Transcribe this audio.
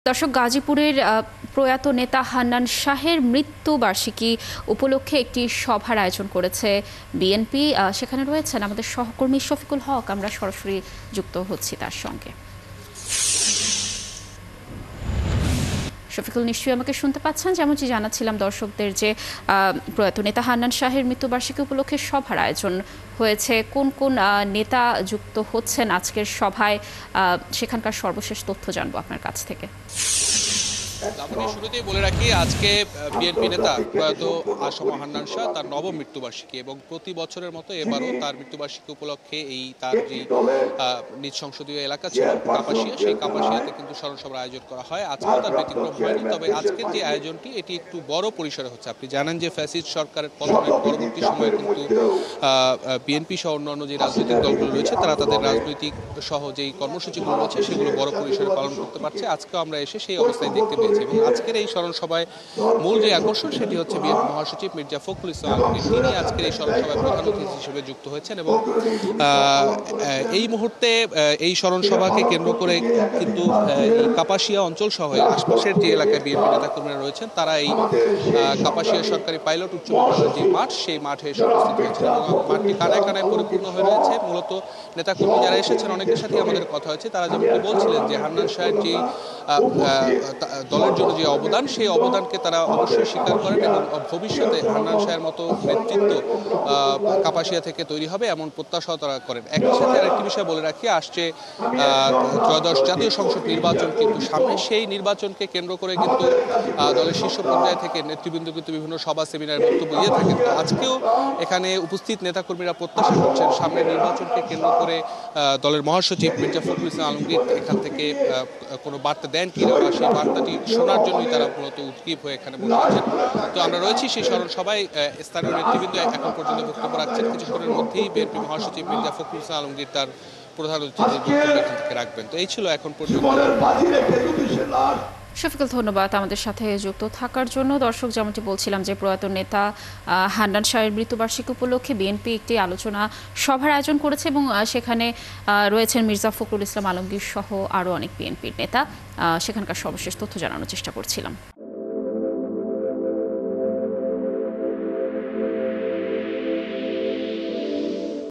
দর্শক, গাজীপুরের প্রয়াত নেতা হান্নান শাহের মৃত্যুবার্ষিকী উপলক্ষে একটি সভার আয়োজন করেছে বিএনপি। সেখানে রয়েছেন আমাদের সহকর্মী শফিকুল হক। আমরা সরাসরি যুক্ত হচ্ছি তার সঙ্গে। শফিকুল, নিশ্চয়ই আমাকে শুনতে পাচ্ছেন? যেমনটি জানাচ্ছিলাম দর্শকদের যে প্রয়াত নেতা হান্নান শাহের মৃত্যুবার্ষিকী উপলক্ষে সভার আয়োজন হয়েছে। কোন কোন নেতা যুক্ত হচ্ছেন আজকের সভায়, সেখানকার সর্বশেষ তথ্য জানবো আপনার কাছ থেকে। শুরুতেই বলে রাখি, আজকে বিএনপি নেতা প্রয়াত আসম হান্নান শাহ তার নবম মৃত্যুবার্ষিকী এবং প্রতি বছরের মতো এবারও তার মৃত্যুবার্ষিকী উপলক্ষে তার যে নিজ সংসদীয় এলাকা ছিল কাপাসিয়া, সেই কাপাসিয়াতে কিন্তু স্মরণসভার আয়োজন করা হয়। আজকেও তার ব্যতিক্রম হয়নি, তবে আজকের যে আয়োজনটি এটি একটু বড় পরিসরে হচ্ছে। আপনি জানেন যে ফ্যাসিস্ট সরকারের পতনের পরবর্তী সময়ে কিন্তু বিএনপি সহ অন্যান্য যে রাজনৈতিক দলগুলো রয়েছে তারা তাদের রাজনৈতিক সহ যেই কর্মসূচিগুলো রয়েছে সেগুলো বড় পরিসরে পালন করতে পারছে। আজকেও আমরা এসে সেই অবস্থায় দেখতে পেয়েছি এবং আজকের এই স্মরণ সভায় মূল যে আকর্ষণ সেটি হচ্ছে বিএনপি মহাসচিব মির্জা ফখরুল ইসলাম আলমগীর। তিনি আজকের এই স্মরণ সভায় প্রধান অতিথি হিসেবে যুক্ত হয়েছেন এবং এই মুহূর্তে এই স্মরণ সভাকে কেন্দ্র করে কিন্তু কাপাসিয়া অঞ্চল সহ আশপাশের যে এলাকায় বিএনপি নেতাকর্মীরা রয়েছেন তারা এই কাপাসিয়া সরকারি পাইলট উচ্চ বিদ্যালয়ের যে মাঠ, সেই মাঠে এসে উপস্থিত হয়েছেন এবং মাঠটি কানায় কানায় পরিপূর্ণ হয়ে রয়েছে। মূলত নেতাকর্মী যারা এসেছেন অনেকের সাথে আমাদের কথা হয়েছে, তারা যেমনটি বলছিলেন যে হান্নান শাহের যে দলের জন্য যে অবদান, সেই অবদানকে তারা অবশ্যই স্বীকার করেন এবং ভবিষ্যতে হান্নান শাহের মতো নেতৃত্ব কাপাসিয়া থেকে তৈরি হবে এমন প্রত্যাশাও তারা করেন। একই সাথে আরেকটি বিষয় বলে রাখি, আসছে ত্রয়োদশ জাতীয় সংসদ নির্বাচন কিন্তু সামনে। সেই নির্বাচনকে কেন্দ্র করে কিন্তু দলের শীর্ষ পর্যায় থেকে নেতৃবৃন্দ কিন্তু বিভিন্ন সভা সেমিনার বক্তব্য দিয়ে থাকেন। আজকেও এখানে উপস্থিত নেতাকর্মীরা প্রত্যাশা করছেন সামনের নির্বাচনকে কেন্দ্র করে দলের মহাসচিব মির্জা ফখরুল ইসলাম আলমগীর এখান থেকে কোনো বার্তা দেন কিনা বা সেই বার্তাটি শোনার জন্যই তারা মূলত উদ্গ্রীব হয়ে এখানে বসে আছেন। তো আমরা রয়েছি সেই স্মরণ সভায়। স্থানীয় নেতৃবৃন্দ এখন পর্যন্ত বক্তব্য রাখছেন। কিছুক্ষণের মধ্যেই বিএনপি মহাসচিব মির্জা ফখরুল ইসলাম আলমগীর তার প্রধান অতিথির বক্তব্য এখান থেকে রাখবেন। তো এই ছিল এখন পর্যন্ত। শফিকুল, ধন্যবাদ আমাদের সাথে যুক্ত থাকার জন্য। দর্শক, যেমনটি বলছিলাম যে প্রয়াত নেতা হান্নান শাহের মৃত্যুবার্ষিকী উপলক্ষে বিএনপি একটি আলোচনা সভার আয়োজন করেছে এবং সেখানে রয়েছেন মির্জা ফখরুল ইসলাম আলমগীর সহ আরও অনেক বিএনপির নেতা। সেখানকার সর্বশেষ তথ্য জানানোর চেষ্টা করছিলাম।